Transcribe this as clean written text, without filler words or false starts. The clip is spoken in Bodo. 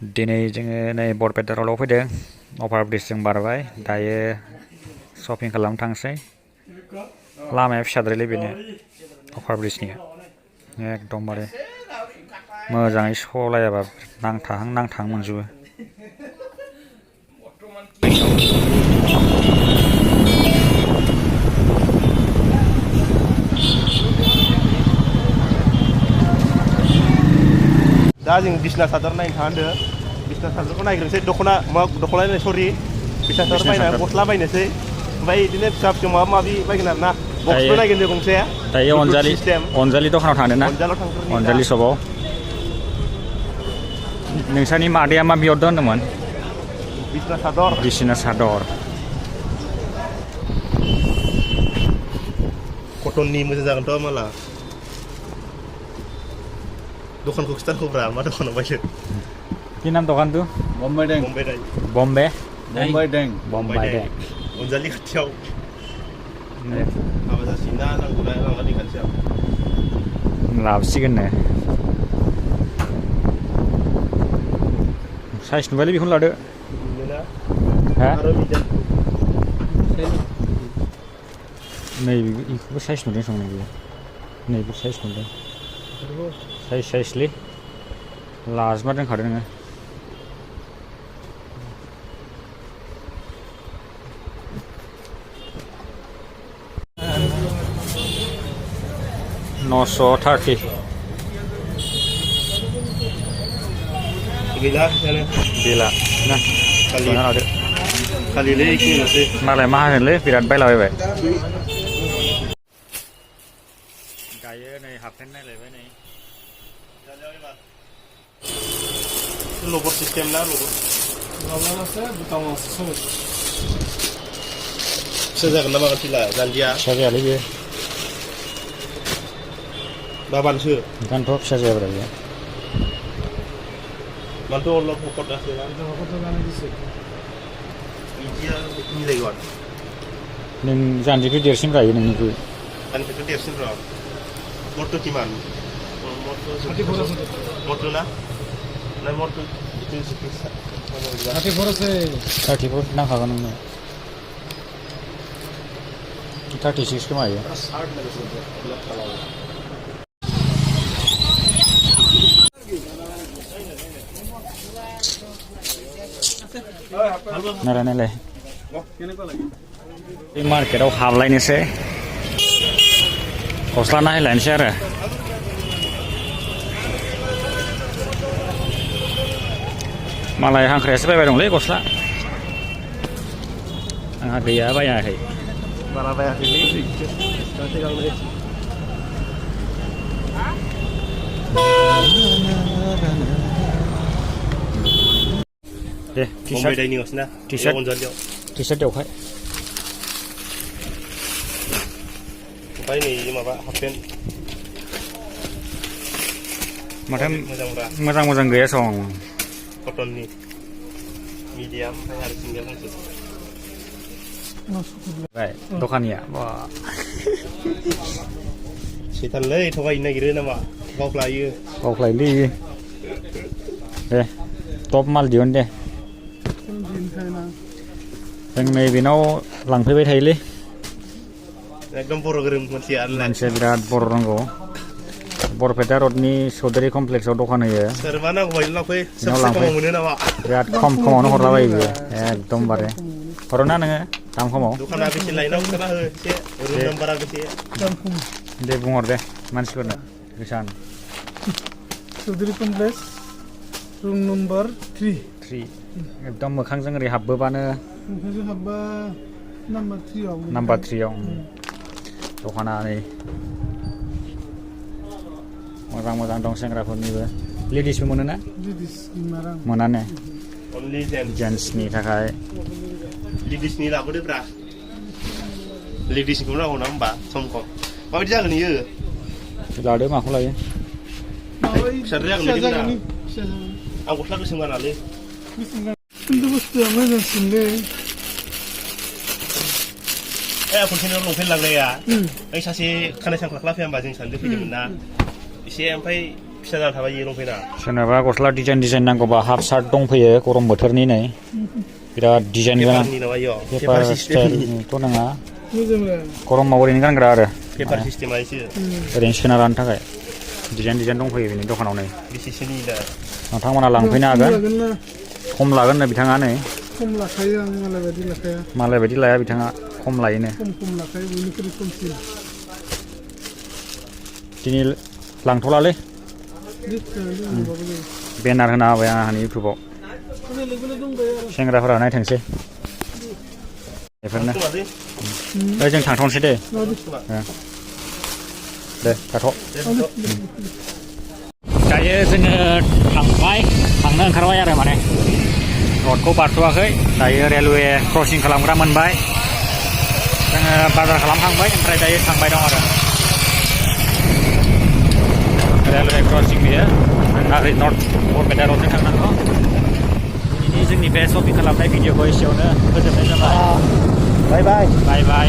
दिनै जोङो नै बरपेटा रडआव फैदों अभार ब्रिजजों बारबाय दायो शपिं खालामनो थांसै लामाया फिसाद्रायलै बेनो अभार ब्रिजनिया एकदमबारे मोजाङै सलायाबा नांथाहां मोनजोबो दा जों बिसना सादर नायनो थांदों बिसना सादरखौ नायग्रोनोसै दख'ना सरि बिसना सादर बायना गस्ला बायनोसै ओमफ्राय बिदिनो फिसा फिसौ माबा माबि बायगोन आरो ना बक्सबो नायगोन जों गंसे दायो अनजालि दखानाव थांदों ना अनजालि सपआव नोंसानि मादैया मा बिहरदों होनदोंमोन बिसना सादर कटननि मोजां जागोनथ' माला दखानखौ खिथारखौब्रा मा दखानाव बायदों कि नाम दखान तु बम्बे डेंग अनजालि खाथियाव हाबा जासिगोन ना नांगौना लांगानि खाथियाव लाबोसिगोन नो साइज नुबायलै बेखौनो लादो नैबेखौबो साइज नुदों संनाय गैया नैबे साइज नुदों साइजलै लाजोबना दोनखादो नोङो $930 गैला ना खालिलै एखेल'सै मालाय माहाजोनलै बिराद बायलाबायबाय दायो नै हाफपेन्ट नायलायबाय नै लबर सिस्टेम ना फिसा जागोन ना मागोन फिला जानजिया फिसा जायालै बेयो बाबानोसो ओंखायनोथ' फिसा जायाब्रा बेयो मानोथ' अल्ल' पकटासो बिदिया मिलायगोन नों जानजिखौ देरसिन रायो नोंनिख्रुइ जानजिखौ देरसिन र' मर्ट किमान मर्ट ना मर्ट 34 नांखागोन नोंनो 36 खोमा इयो नायलाय बे मार्केटाव हाबलायनोसै गस्ला नायलायनोसै आरो मालाय हांख्रायासो बायबाय दंलै गस्ला आंहा गैया बायाखै बारा बायाखैलै गांसे गांनै दे टि-सार्ट एवखाय ओमफ्राय नै माबा हाफपेन्ट माथो मोजां गैया सं कटननि मिडियाम ओमफ्राय आरो सिंगेल गांसे दखानिया सैथानलै थगायनो नागिरो नामा बावफ्लायोलै दे टप माल दिहुन दे जों नैबेनाव लांफैबाय थायोलै एकदम बर' गोरों मानसिया बिराद बर' रोंगौ बरपेटा रडनि चौधुरी कमप्लेक्सआव दखान होयो सोरबा नांगौ बायदि लांफै खमाव मोनो नामा बिराद खमावनो हरलाबायो बियो एकदमबारे हरोना नोङो दाम खमाव दखाना बेसे लायनांगौ खोना हो एसे रुम नाम्बारा बेसे दे बुंहर दे मानसिफोरनो गोसान चौधुरी कमप्लेक्स रुम नम्बर 3 एकदम मोखांजों ओरै हाबबोबानो नाम्बार 3 आव दखाना नै मोजां दं सेंग्राफोरनिबो लेडिसबो मोनोना मोना ने जेन्ट्सनि थाखाय लेडिसनि लाबोदोब्रा लेडिसनिखौ नांगौ ना होमबा सम माबायदि जागोन इयो लादो माखौ लायो फिसाद्राय जागोन आं गस्ला गोसोम गानालै खिन्थु बुस्थुआ मोजांसिनलै खनसेनो लंपेन्ट लांनाया ओइ सासे खानाय सांख्लाख्ला फैया होमबा जों सानैजों फैदोंमोन ना एसे ओमफ्राय फिसा जाना थाबाय इयो लंपेन्टआ सोरनाबा गस्ला डिजाइन नांगौबा हाफ शार्ट दंफैयो गरम बोथोरनि नै बिराद डिजाइन गोनां पेपारनि नामा इयो पेपार स्टाइलथ' नङा मोजां गरमाव ओरैनो गानग्रा आरो पेपार सिस्टेमा एसे ओरैनो सोना लानो थाखाय डिजाइन दंफैयो बेनि दखानाव नै बेसेसोनि दा नोंथांमोना लांफैनो हागोन लागोन ना खम लागोन नो बिथाङा नै खम लाखायो आं मालाय बायदि लाखाया मालाय बायदि लाया बिथाङा खम लायोनो खम लाखायो बयनिख्रुइ खमसिन दिनै लांथ'लालै बेनार होना होबाय आंहानि इउटुबाव सेंग्राफोरा नायथोंसै बेफोरनो जों थांथ'नोसै दे दे थाथ' दायो जोङो थांनो ओंखारबाय आरो माने रडखौ बारथ'वाखै दायो रेलवे क्रसिं खालामग्रा मोनबाय जोङो बाजार खालामखांबाय ओमफ्राय दायो थांबाय दं आरो रेलवे क्रसिं बियो जोंना ओरै नर्थ बरपेटा रडजों थांनांगौ दिनै जोंनि बे शपिं खालामनाय भिडिअखौ एसेयावनो फोजोबनाय जाबाय बाय बाय बाय बाय